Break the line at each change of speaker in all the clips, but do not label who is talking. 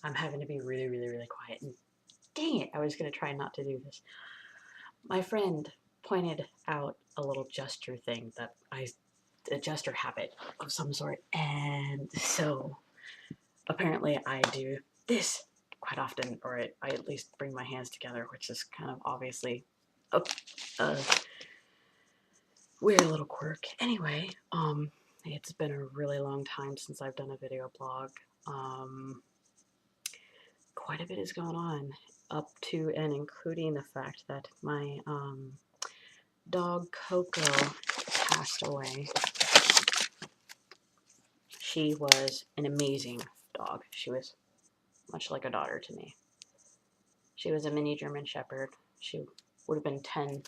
I'm having to be really, really, really quiet. And dang it, I was going to try not to do this. My friend pointed out a little gesture thing a gesture habit of some sort. And so apparently I do this quite often, or I at least bring my hands together, which is kind of obviously a weird little quirk. Anyway, it's been a really long time since I've done a video blog. Um, Quite a bit has gone on, up to and including the fact that my dog Coco passed away. She was an amazing dog. She was much like a daughter to me. She was a mini German Shepherd. She would have been 10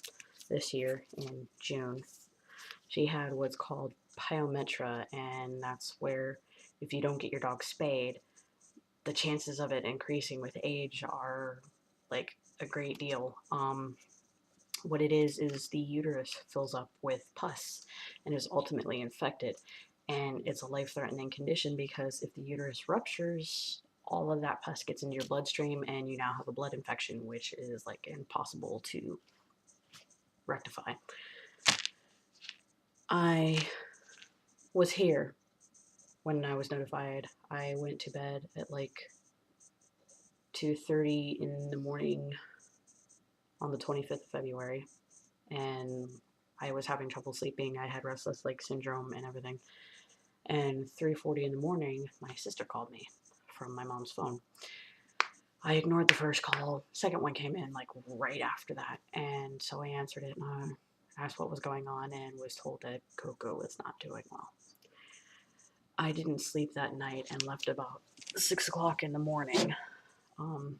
this year in June. She had what's called pyometra, and that's where if you don't get your dog spayed, the chances of it increasing with age are like a great deal. What it is the uterus fills up with pus and is ultimately infected. And it's a life threatening condition because if the uterus ruptures, all of that pus gets into your bloodstream and you now have a blood infection, which is like impossible to rectify. I was here when I was notified. I went to bed at like 2:30 in the morning on the 25th of February, and I was having trouble sleeping. I had restless leg syndrome and everything. And 3:40 in the morning, my sister called me from my mom's phone. I ignored the first call. Second one came in like right after that, and so I answered it and I asked what was going on and was told that Coco was not doing well. I didn't sleep that night and left about 6 o'clock in the morning um,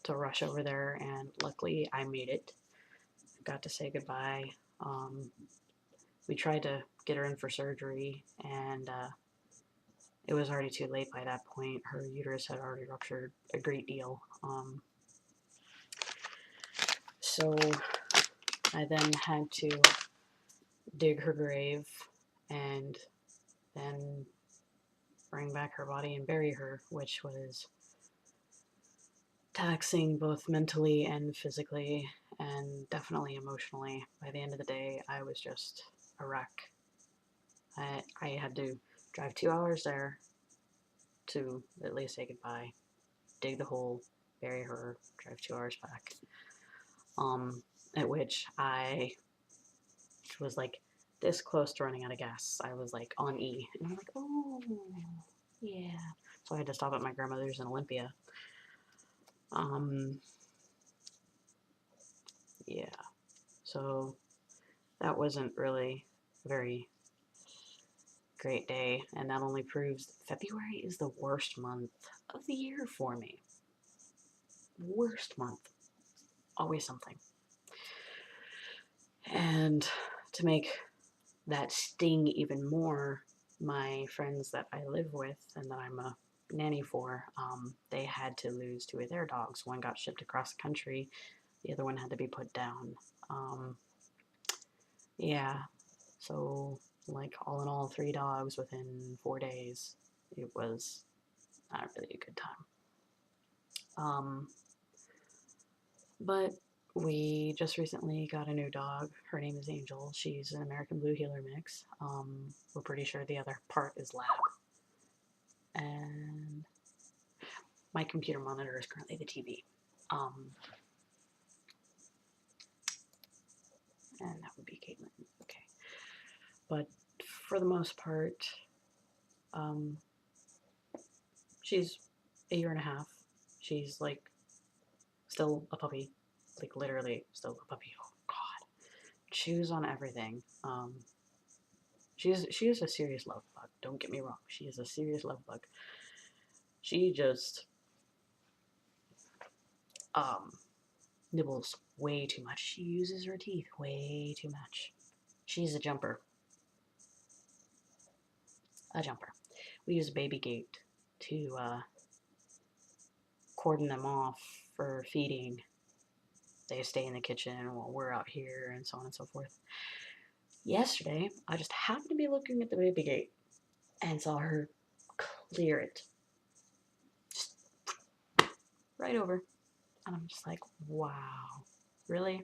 to rush over there, and luckily I made it. Got to say goodbye. We tried to get her in for surgery, and it was already too late by that point. Her uterus had already ruptured a great deal. So I then had to dig her grave and then bring back her body and bury her, which was taxing both mentally and physically and definitely emotionally. By the end of the day, I was just a wreck. I had to drive 2 hours there to at least say goodbye, dig the hole, bury her, drive 2 hours back. At which I was like this close to running out of gas. I was like on E, and I'm like, oh, yeah. So I had to stop at my grandmother's in Olympia. Yeah. So that wasn't really a very great day, and that only proves February is the worst month of the year for me. Worst month. Always something. And to make that sting even more, my friends that I live with and that I'm a nanny for, they had to lose two of their dogs. One got shipped across the country, the other one had to be put down. Yeah, so like all in all, 3 dogs within 4 days. It was not really a good time. But we just recently got a new dog. Her name is Angel. She's an American Blue Heeler mix. We're pretty sure the other part is lab. And my computer monitor is currently the TV. And that would be Caitlin. Okay. But for the most part, she's a year and a half. She's like still a puppy. Like literally still a puppy. Oh God. Chews on everything. She is a serious love bug. Don't get me wrong. She is a serious love bug. She just nibbles way too much. She uses her teeth way too much. She's a jumper. A jumper. We use a baby gate to cordon them off for feeding. They stay in the kitchen while we're out here, and so on and so forth. Yesterday, I just happened to be looking at the baby gate and saw her clear it right over. And I'm just like, wow, really?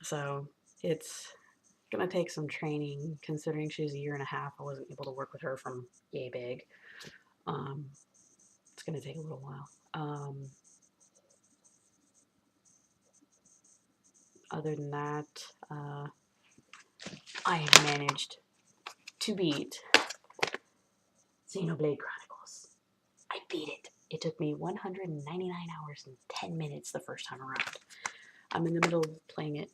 So it's gonna take some training, considering she's a year and a half. I wasn't able to work with her from yay big. It's gonna take a little while. Other than that, I managed to beat Xenoblade Chronicles. I beat it. It took me 199 hours and 10 minutes the first time around. I'm in the middle of playing it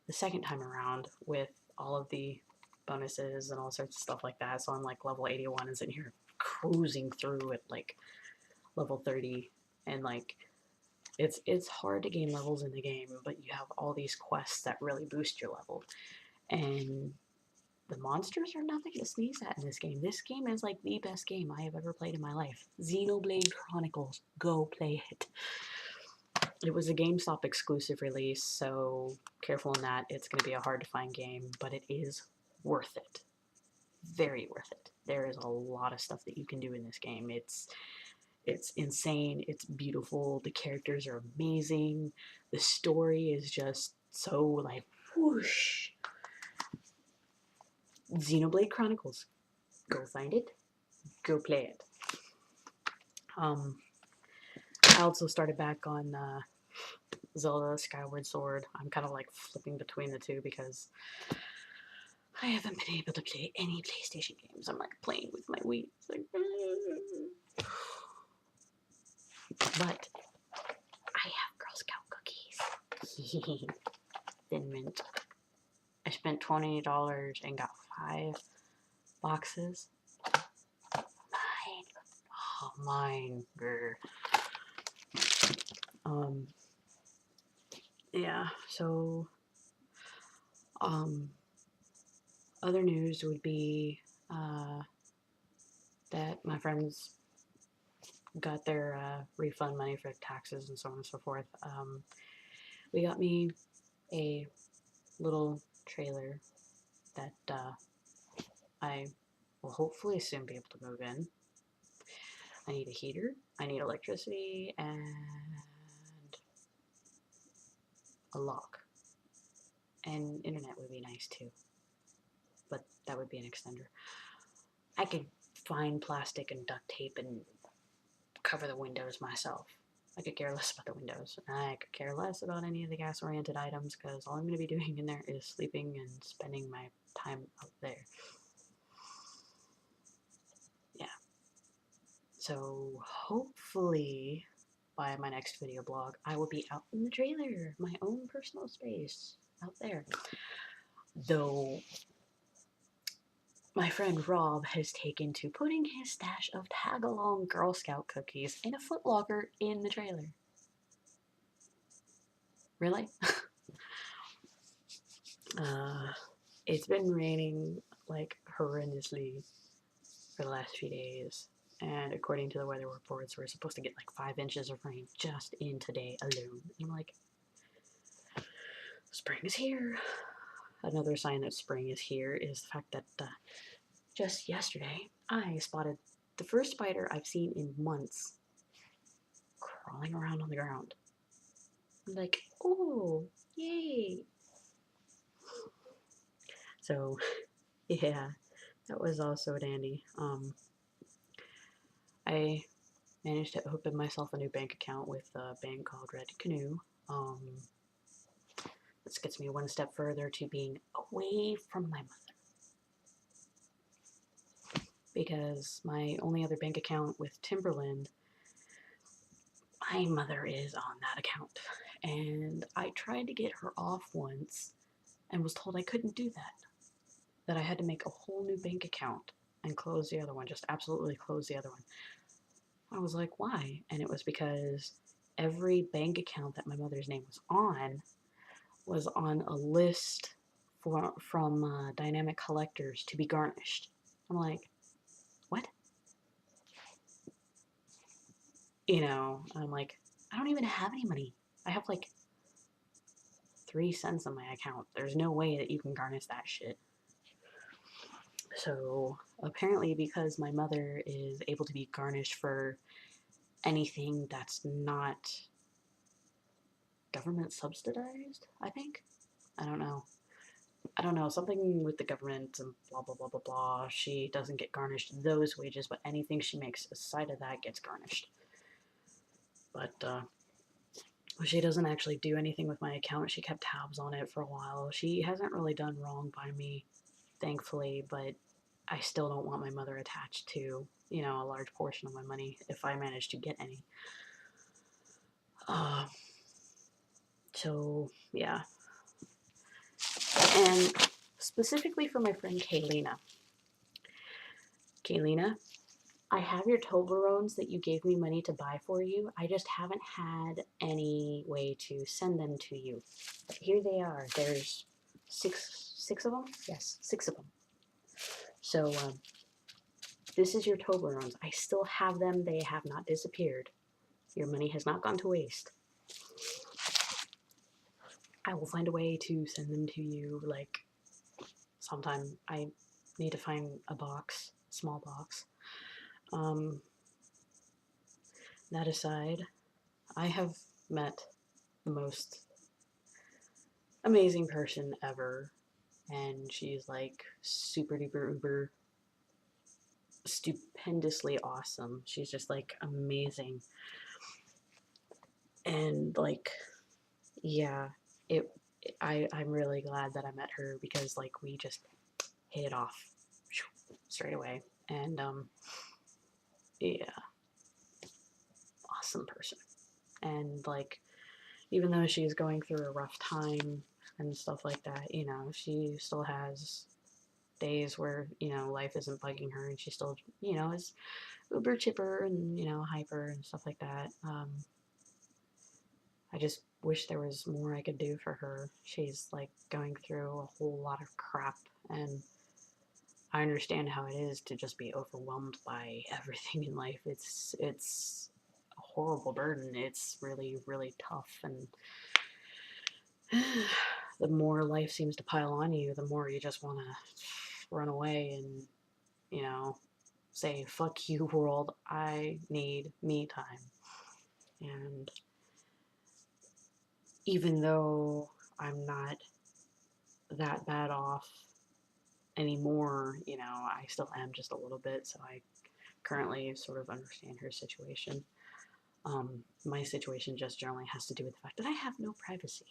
the second time around with all of the bonuses and all sorts of stuff like that. So I'm like level 81 and sitting here cruising through at like level 30, and like it's hard to gain levels in the game, but you have all these quests that really boost your level. And the monsters are nothing to sneeze at in this game. This game is like the best game I have ever played in my life. Xenoblade Chronicles. Go play it. It was a GameStop exclusive release, so careful in that. It's going to be a hard to find game, but it is worth it. Very worth it. There is a lot of stuff that you can do in this game. It's insane. It's beautiful. The characters are amazing. The story is just so like whoosh. Xenoblade Chronicles. Go find it. Go play it. I also started back on Zelda Skyward Sword. I'm kind of like flipping between the two because I haven't been able to play any PlayStation games. I'm like playing with my Wii. It's like, but I have Girl Scout cookies. Thin Mint. I spent $20 and got 5 boxes. Mine. Oh, mine. Grr. Yeah, so, other news would be, that my friends got their, refund money for taxes and so on and so forth. We got me a little trailer that, I will hopefully soon be able to move in. I need a heater, I need electricity, and a lock. And internet would be nice too, but that would be an extender. I could find plastic and duct tape and cover the windows myself. I could care less about the windows. I could care less about any of the gas-oriented items because all I'm going to be doing in there is sleeping and spending my time out there. Yeah. So hopefully by my next video blog, I will be out in the trailer, my own personal space out there. Though my friend Rob has taken to putting his stash of tag-along Girl Scout cookies in a Foot Locker in the trailer. Really? It's been raining like horrendously for the last few days, and according to the weather reports, we're supposed to get like 5 inches of rain just in today alone. And I'm like, spring is here. Another sign that spring is here is the fact that just yesterday I spotted the first spider I've seen in months crawling around on the ground. I'm like, oh, yay. So, yeah, that was also dandy. I managed to open myself a new bank account with a bank called Red Canoe. This gets me one step further to being away from my mother. Because my only other bank account with Timberland, my mother is on that account. And I tried to get her off once and was told I couldn't do that. That I had to make a whole new bank account and close the other one, just absolutely close the other one. I was like, why? And it was because every bank account that my mother's name was on a list from Dynamic Collectors to be garnished. I'm like, what? You know, I'm like, I don't even have any money. I have like 3 cents on my account. There's no way that you can garnish that shit. So apparently because my mother is able to be garnished for anything that's not government subsidized, I think. I don't know. I don't know, something with the government and blah, blah, blah, blah, blah. She doesn't get garnished those wages, but anything she makes aside of that gets garnished. But she doesn't actually do anything with my account. She kept tabs on it for a while. She hasn't really done wrong by me, thankfully, but I still don't want my mother attached to, you know, a large portion of my money if I manage to get any. Uh, so, yeah. And specifically for my friend Kaylina. Kaylina, I have your Toblerones that you gave me money to buy for you. I just haven't had any way to send them to you. But here they are. There's six of them? Yes, 6 of them. So, this is your Toblerones. I still have them. They have not disappeared. Your money has not gone to waste. I will find a way to send them to you, like, sometime. I need to find a box, small box. That aside, I have met the most amazing person ever, and she's like super duper uber stupendously awesome. She's just like amazing. And like, yeah, it I'm really glad that I met her because like we just hit it off straight away. And yeah, awesome person. And like, even though she's going through a rough time and stuff like that, you know, she still has days where, you know, life isn't bugging her and she still, you know, is uber chipper and, you know, hyper and stuff like that. I just wish there was more I could do for her. She's like going through a whole lot of crap, and I understand how it is to just be overwhelmed by everything in life. It's a horrible burden. It's really, really tough, and the more life seems to pile on you, the more you just want to run away and, you know, say, fuck you, world, I need me time. And even though I'm not that bad off anymore, you know, I still am just a little bit, so I currently sort of understand her situation. My situation just generally has to do with the fact that I have no privacy.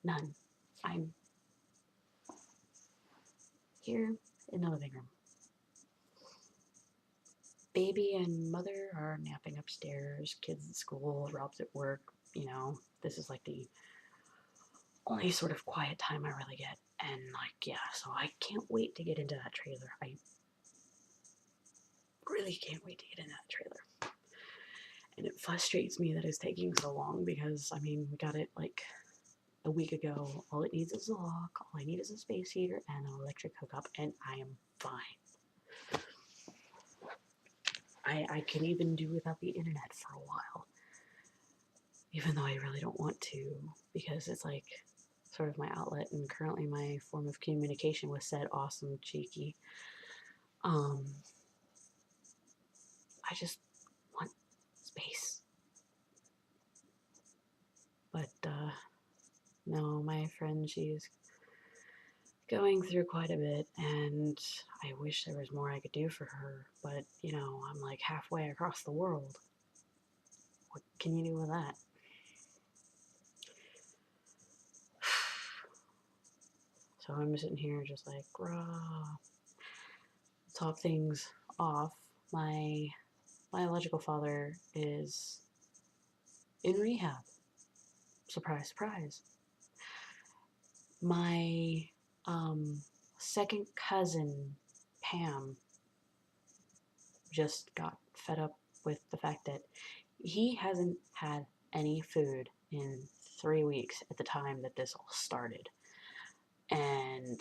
None. I'm here in the living room. Baby and mother are napping upstairs, kids at school, Rob's at work, you know, this is like the only sort of quiet time I really get. And like, yeah, so I can't wait to get into that trailer. I really can't wait to get in that trailer. And it frustrates me that it's taking so long because, I mean, we got it like a week ago. All it needs is a lock, all I need is a space heater and an electric hookup, and I am fine. I can even do without the internet for a while. Even though I really don't want to, because it's like sort of my outlet, and currently my form of communication with said awesome cheeky. I just want space. But no, my friend, she's going through quite a bit, and I wish there was more I could do for her. But, you know, I'm like halfway across the world. What can you do with that? So I'm sitting here just like, rah. Top things off. My biological father is in rehab. Surprise, surprise. My second cousin, Pam, just got fed up with the fact that he hasn't had any food in 3 weeks at the time that this all started. And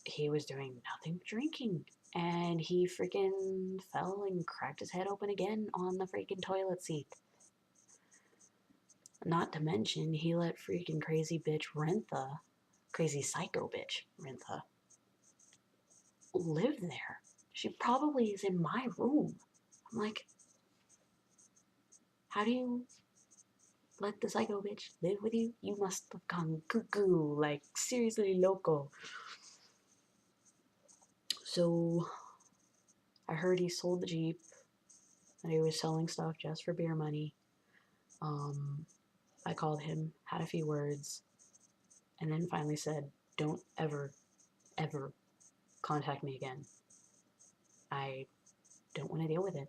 he was doing nothing but drinking. And he freaking fell and cracked his head open again on the freaking toilet seat. Not to mention, he let freaking crazy bitch Rentha, crazy psycho bitch Rentha, live there. She probably is in my room. I'm like, How do you let the psycho bitch live with you? You must have gone cuckoo, like seriously loco. So I heard he sold the Jeep, that he was selling stuff just for beer money. Um, I called him, had a few words, and then finally said, don't ever, ever contact me again. I don't want to deal with it.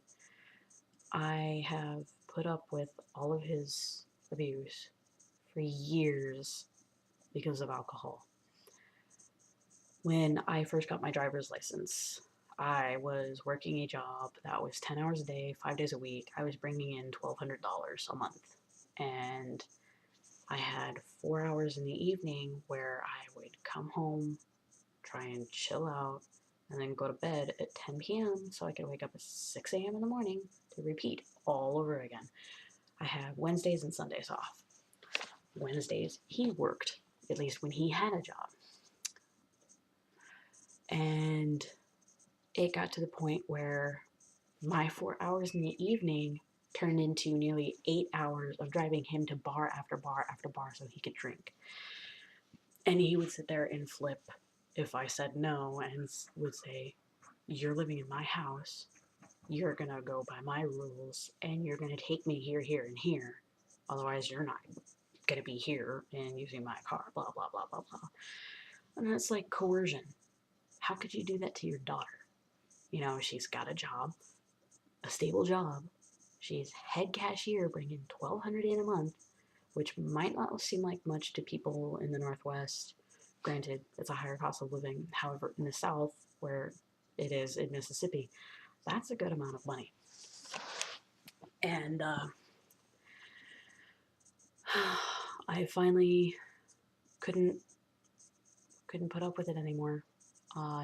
I have put up with all of his abuse for years because of alcohol. When I first got my driver's license, I was working a job that was 10 hours a day, 5 days a week. I was bringing in $1,200 a month. And I had 4 hours in the evening where I would come home, try and chill out, and then go to bed at 10 p.m. so I could wake up at 6 a.m. in the morning to repeat all over again. I have Wednesdays and Sundays off. Wednesdays, he worked, at least when he had a job. And it got to the point where my 4 hours in the evening turned into nearly 8 hours of driving him to bar after bar after bar so he could drink. And he would sit there and flip if I said no and would say, you're living in my house, you're gonna go by my rules, and you're gonna take me here, here, and here. Otherwise, you're not gonna be here and using my car, blah, blah, blah, blah, blah. And it's like coercion. How could you do that to your daughter? You know, she's got a job, a stable job. She's head cashier bringing $1,200 in a month, which might not seem like much to people in the Northwest. Granted, it's a higher cost of living. However, in the South, where it is in Mississippi, that's a good amount of money. And I finally couldn't put up with it anymore.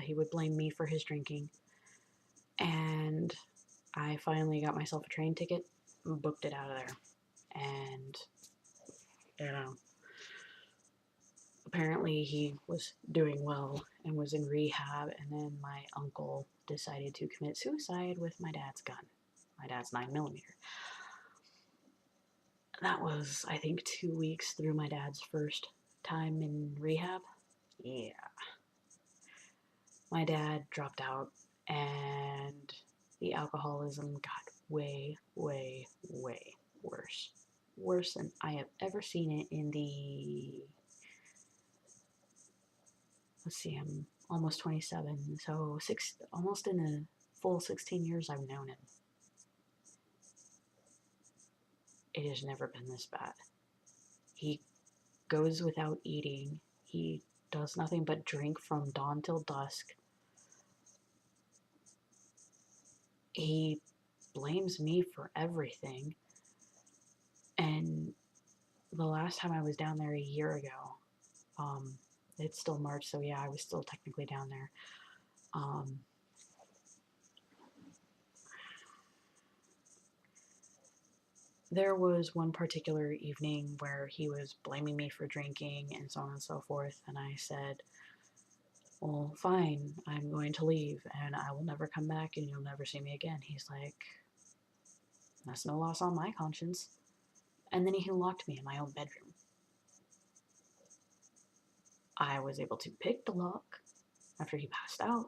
He would blame me for his drinking, and I finally got myself a train ticket, booked it out of there, and you know, apparently he was doing well and was in rehab, and then my uncle decided to commit suicide with my dad's gun, my dad's 9mm. That was, I think, 2 weeks through my dad's first time in rehab. Yeah. My dad dropped out, and the alcoholism got way, way, way worse. Worse than I have ever seen it in the, let's see, I'm almost 27, so almost in a full 16 years I've known him. It has never been this bad. He goes without eating. He does nothing but drink from dawn till dusk. He blames me for everything. And the last time I was down there a year ago, it's still March, so yeah, I was still technically down there. There was one particular evening where he was blaming me for drinking and so on and so forth, and I said, well, fine, I'm going to leave, and I will never come back, and you'll never see me again. He's like, that's no loss on my conscience. And then he locked me in my own bedroom. I was able to pick the lock after he passed out,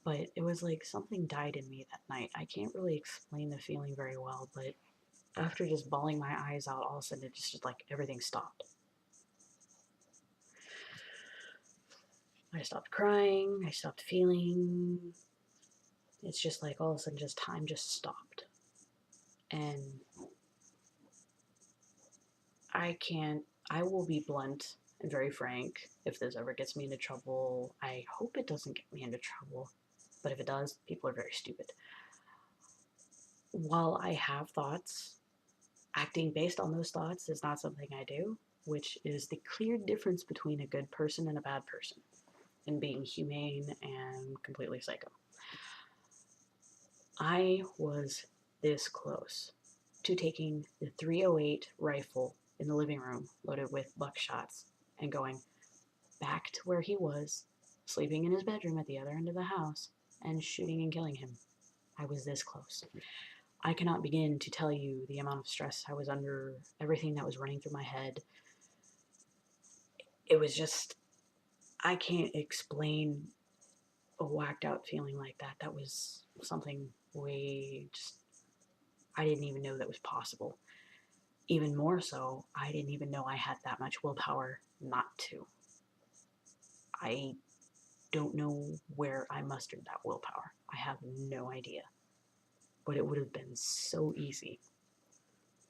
but it was like something died in me that night. I can't really explain the feeling very well, but after just bawling my eyes out, all of a sudden it just like everything stopped. I stopped crying, I stopped feeling. It's just like all of a sudden just time just stopped. And I will be blunt and very frank. If this ever gets me into trouble, I hope it doesn't get me into trouble. But if it does, people are very stupid. While I have thoughts, acting based on those thoughts is not something I do, which is the clear difference between a good person and a bad person, and being humane and completely psycho. I was this close to taking the .308 rifle in the living room loaded with buckshots and going back to where he was, sleeping in his bedroom at the other end of the house, and shooting and killing him. I was this close. I cannot begin to tell you the amount of stress I was under, everything that was running through my head. It was just, I can't explain a whacked out feeling like that. That was something way just, I didn't even know that was possible. Even more so, I didn't even know I had that much willpower not to. I don't know where I mustered that willpower. I have no idea. But it would have been so easy.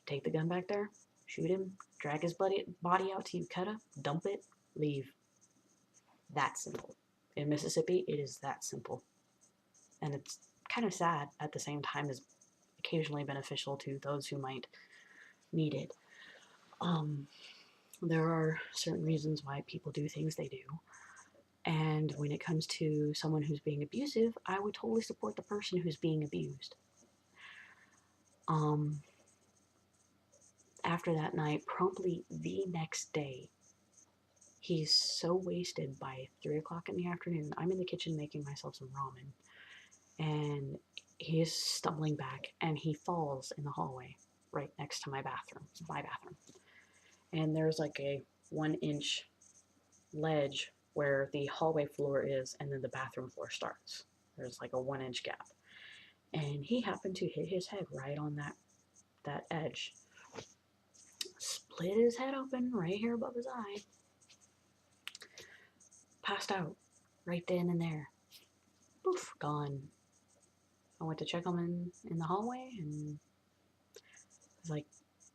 Take the gun back there, shoot him, drag his body out to Ukiah, dump it, leave. That simple. In Mississippi, it is that simple. And it's kind of sad at the same time as occasionally beneficial to those who might need it. Um, there are certain reasons why people do things they do. And when it comes to someone who's being abusive, I would totally support the person who's being abused. Um, After that night, promptly the next day, he's so wasted by 3 o'clock in the afternoon. I'm in the kitchen making myself some ramen, and he is stumbling back, and he falls in the hallway right next to my bathroom. And there's like a 1 inch ledge where the hallway floor is, and then the bathroom floor starts. There's like a 1 inch gap. And he happened to hit his head right on that edge. Split his head open right here above his eye. Passed out right then and there. Poof, gone. I went to check him in the hallway and was like,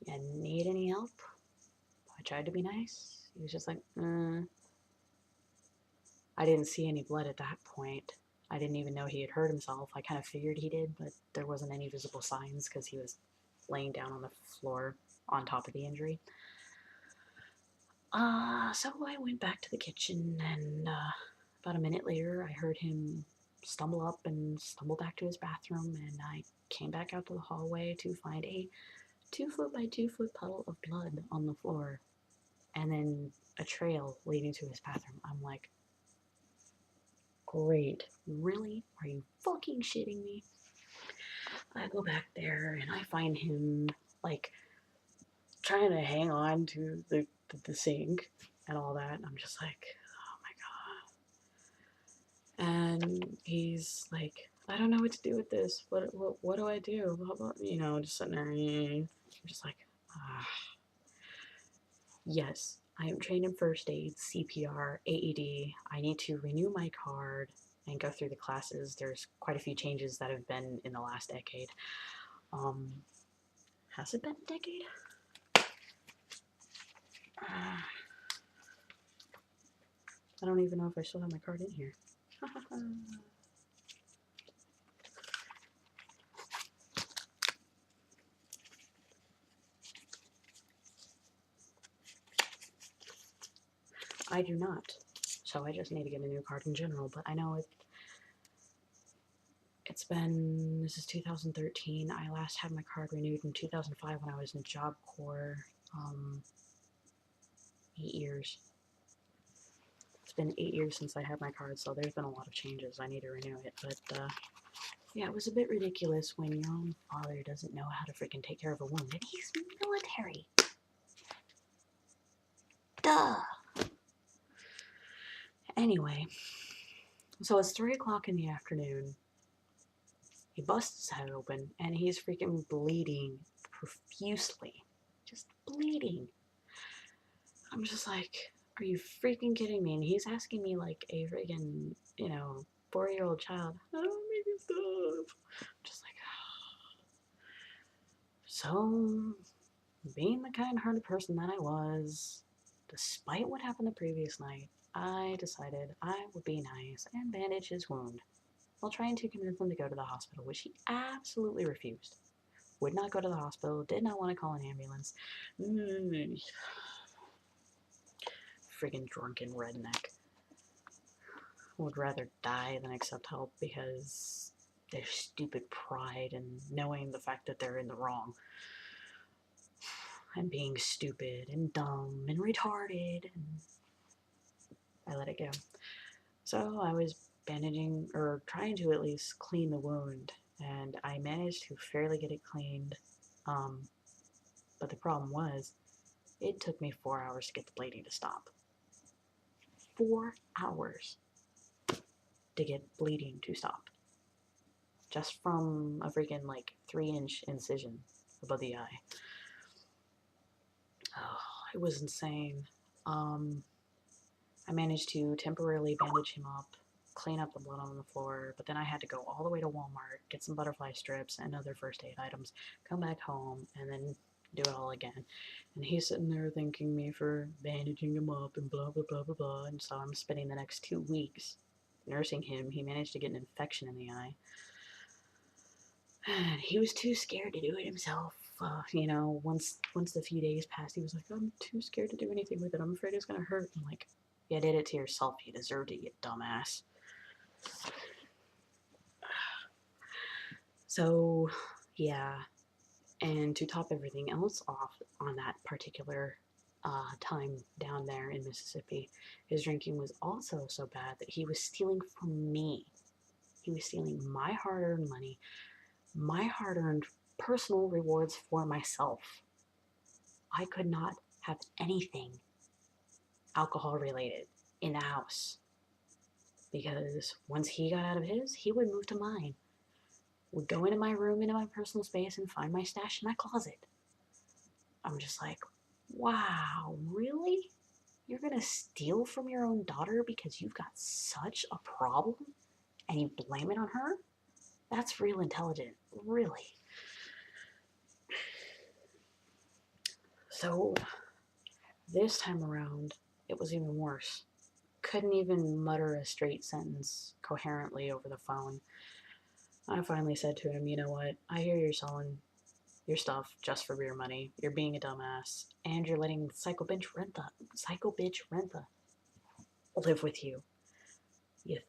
"You need any help?" I tried to be nice. He was just like, I didn't see any blood at that point. I didn't even know he had hurt himself. I kind of figured he did, but there wasn't any visible signs because he was laying down on the floor on top of the injury. So I went back to the kitchen, and about a minute later, I heard him stumble up and stumble back to his bathroom, and I came back out to the hallway to find a 2 foot by 2 foot puddle of blood on the floor, and then a trail leading to his bathroom. I'm like, great, really? Are you fucking shitting me? I go back there and I find him like trying to hang on to the sink and all that. And I'm just like, oh my god. And he's like, I don't know what to do with this. What do I do? Blah, blah, just sitting there. I'm just like, ah. Yes, I am trained in first aid, CPR, AED. I need to renew my card and go through the classes. There's quite a few changes that have been in the last decade. Has it been a decade? I don't even know if I still have my card in here. I do not. So I just need to get a new card in general, but I know it's been, this is 2013. I last had my card renewed in 2005 when I was in Job Corps. 8 years. It's been 8 years since I had my card, so there's been a lot of changes. I need to renew it, but yeah, it was a bit ridiculous when your own father doesn't know how to freaking take care of a wound, and he's military. Duh. Anyway, so it's 3 o'clock in the afternoon. He busts his head open, and he's freaking bleeding profusely. Just bleeding. I'm just like, are you freaking kidding me? And he's asking me like a freaking, 4-year-old child, how do I make it stop? I'm just like, so, being the kind-hearted person that I was, despite what happened the previous night, I decided I would be nice and bandage his wound while trying to convince him to go to the hospital, which he absolutely refused. Would not go to the hospital, did not want to call an ambulance. Friggin' drunken redneck. Would rather die than accept help because their stupid pride and knowing the fact that they're in the wrong. And being stupid and dumb and retarded. And I let it go. So I was bandaging, or trying to at least clean the wound, and I managed to fairly get it cleaned. Um, but the problem was, it took me 4 hours to get the bleeding to stop. 4 hours to get bleeding to stop. Just from a freaking like 3-inch incision above the eye. Oh, it was insane. Um, I managed to temporarily bandage him up, clean up the blood on the floor, but then I had to go all the way to Walmart, get some butterfly strips and other first aid items, come back home, and then do it all again. And he's sitting there thanking me for bandaging him up and blah, blah, blah, blah, blah. And so I'm spending the next 2 weeks nursing him. He managed to get an infection in the eye. And he was too scared to do it himself. Once the few days passed, he was like, "I'm too scared to do anything with it. I'm afraid it's gonna hurt." I'm like, "You did it to yourself. You deserved it, you dumbass." So, yeah. And to top everything else off on that particular time down there in Mississippi, his drinking was also so bad that he was stealing from me. He was stealing my hard earned money, my hard earned personal rewards for myself. I could not have anything alcohol related in the house because once he got out of his, he would move to mine. Would go into my room, into my personal space, and find my stash in my closet. I'm just like, wow, really? You're gonna steal from your own daughter because you've got such a problem and you blame it on her? That's real intelligent, really. So, this time around, it was even worse. Couldn't even mutter a straight sentence coherently over the phone. I finally said to him, "You know what? I hear you're selling your stuff just for beer money. You're being a dumbass, and you're letting psycho bitch Rentha live with you. You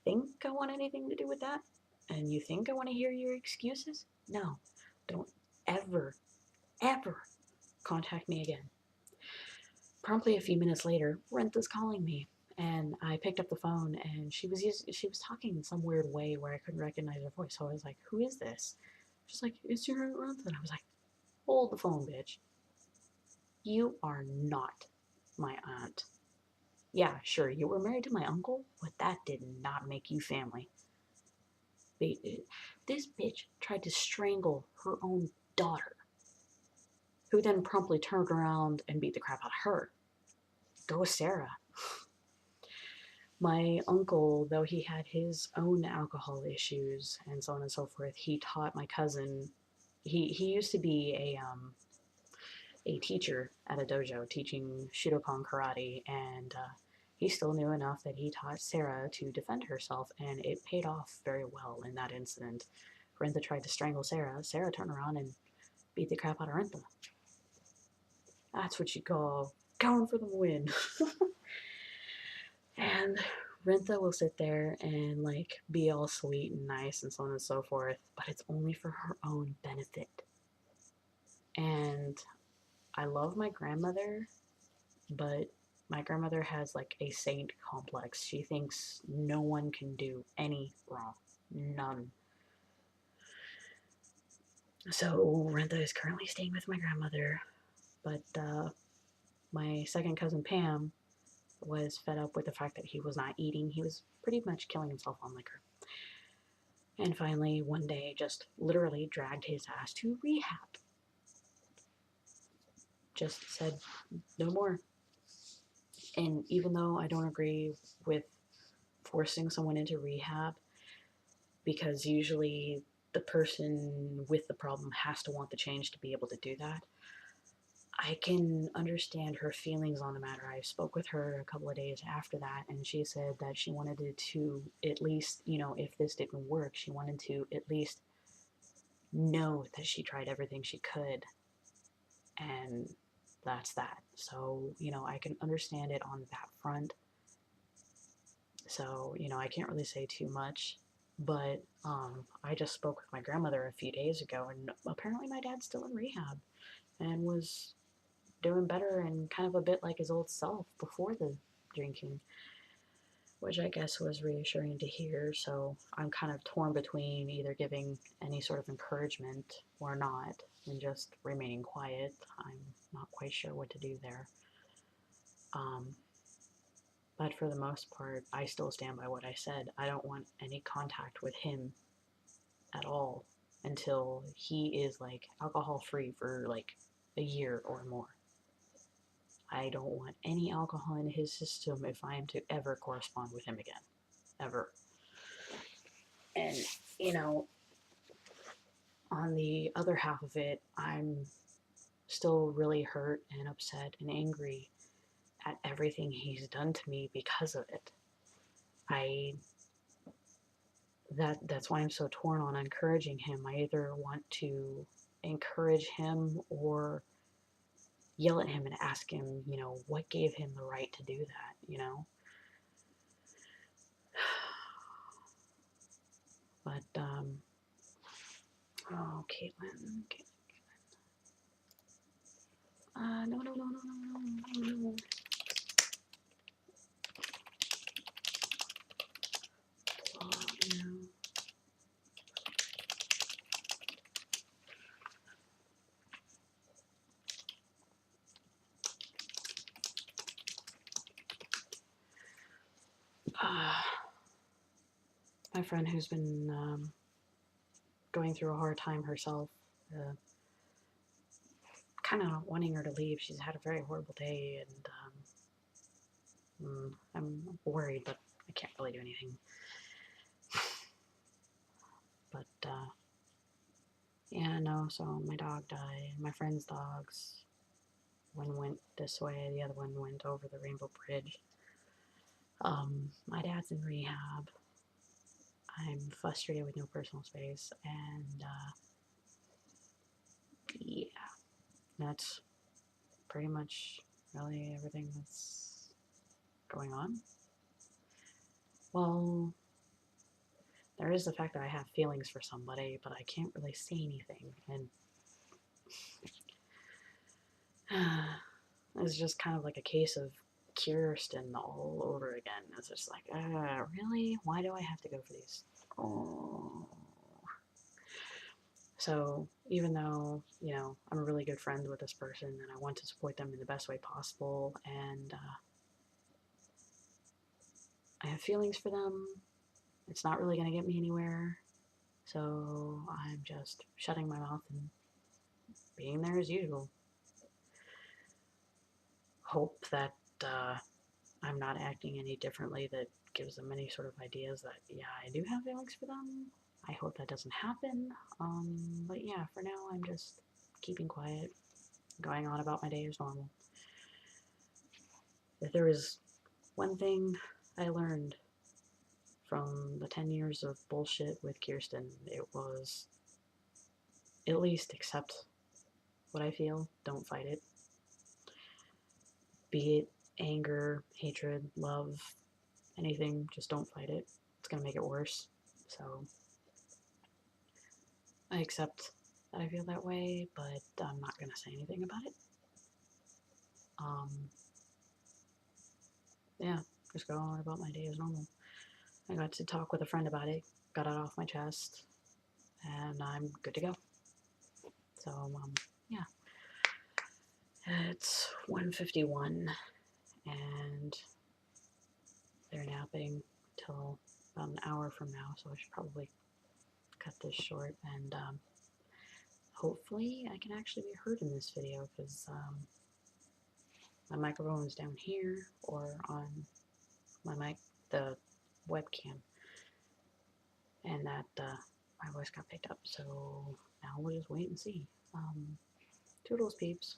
think I want anything to do with that? And you think I want to hear your excuses? No. Don't ever, ever contact me again." Promptly a few minutes later, Rentha's calling me, and I picked up the phone, and she was talking in some weird way where I couldn't recognize her voice. So I was like, "Who is this?" She's like, "It's your Aunt Rentha." And I was like, "Hold the phone, bitch. You are not my aunt. Yeah, sure, you were married to my uncle, but that did not make you family. This bitch tried to strangle her own daughter, who then promptly turned around and beat the crap out of her. Go Sarah." My uncle, though he had his own alcohol issues and so on and so forth, he taught my cousin. He used to be a teacher at a dojo teaching Shudokan karate, and he still knew enough that he taught Sarah to defend herself, and it paid off very well in that incident. Rentha tried to strangle Sarah. Sarah turned around and beat the crap out of Rentha. That's what you call going for the win. And Rentha will sit there and like be all sweet and nice and so on and so forth, but it's only for her own benefit. And I love my grandmother, but my grandmother has like a saint complex. She thinks no one can do any wrong. None. So Rentha is currently staying with my grandmother, but my second cousin Pam was fed up with the fact that he was not eating. He was pretty much killing himself on liquor. And finally, one day, just literally dragged his ass to rehab. Just said, "No more." And even though I don't agree with forcing someone into rehab, because usually the person with the problem has to want the change to be able to do that, I can understand her feelings on the matter. I spoke with her a couple of days after that, and she said that she wanted to at least, if this didn't work, she wanted to at least know that she tried everything she could, and that's that. So, I can understand it on that front. So, I can't really say too much, but I just spoke with my grandmother a few days ago, and apparently my dad's still in rehab and was doing better and kind of a bit like his old self before the drinking. which I guess was reassuring to hear. So I'm kind of torn between either giving any sort of encouragement or not, and just remaining quiet. I'm not quite sure what to do there. Um, but for the most part, I still stand by what I said. I don't want any contact with him at all until he is like alcohol free for like a year or more. I don't want any alcohol in his system if I am to ever correspond with him again. Ever. And, you know, on the other half of it, I'm still really hurt and upset and angry at everything he's done to me because of it. I that's why I'm so torn on encouraging him. I either want to encourage him or yell at him and ask him, what gave him the right to do that. But oh, Caitlin. No, no, no, no, no, no, no. Oh, no. My friend who's been going through a hard time herself, kind of wanting her to leave. She's had a very horrible day, and I'm worried, but I can't really do anything. But yeah, no. So my dog died. My friend's dogs. One went this way. The other one went over the Rainbow Bridge. My dad's in rehab. I'm frustrated with no personal space, and yeah, that's pretty much really everything that's going on. Well, there is the fact that I have feelings for somebody, but I can't really say anything, and it's just kind of like a case of Kirsten all over again. It's just like, really? Why do I have to go for these? Oh. So even though, I'm really good friends with this person and I want to support them in the best way possible, and I have feelings for them, it's not really going to get me anywhere. So I'm just shutting my mouth and being there as usual. Hope that I'm not acting any differently that gives them any sort of ideas that, yeah, I do have feelings for them. I hope that doesn't happen. But yeah, for now, I'm just keeping quiet, going on about my day as normal. If there is one thing I learned from the 10 years of bullshit with Kirsten, it was at least accept what I feel, don't fight it. Be it anger, hatred, love, anything, just don't fight it. It's going to make it worse. So I accept that I feel that way, but I'm not going to say anything about it. Yeah, just go on about my day as normal. I got to talk with a friend about it, got it off my chest, and I'm good to go. So, yeah. It's 1:51, and they're napping till about an hour from now, so I should probably cut this short, and hopefully I can actually be heard in this video, because my microphone is down here, or on the webcam, and that my voice got picked up, so now we'll just wait and see. Toodles, peeps.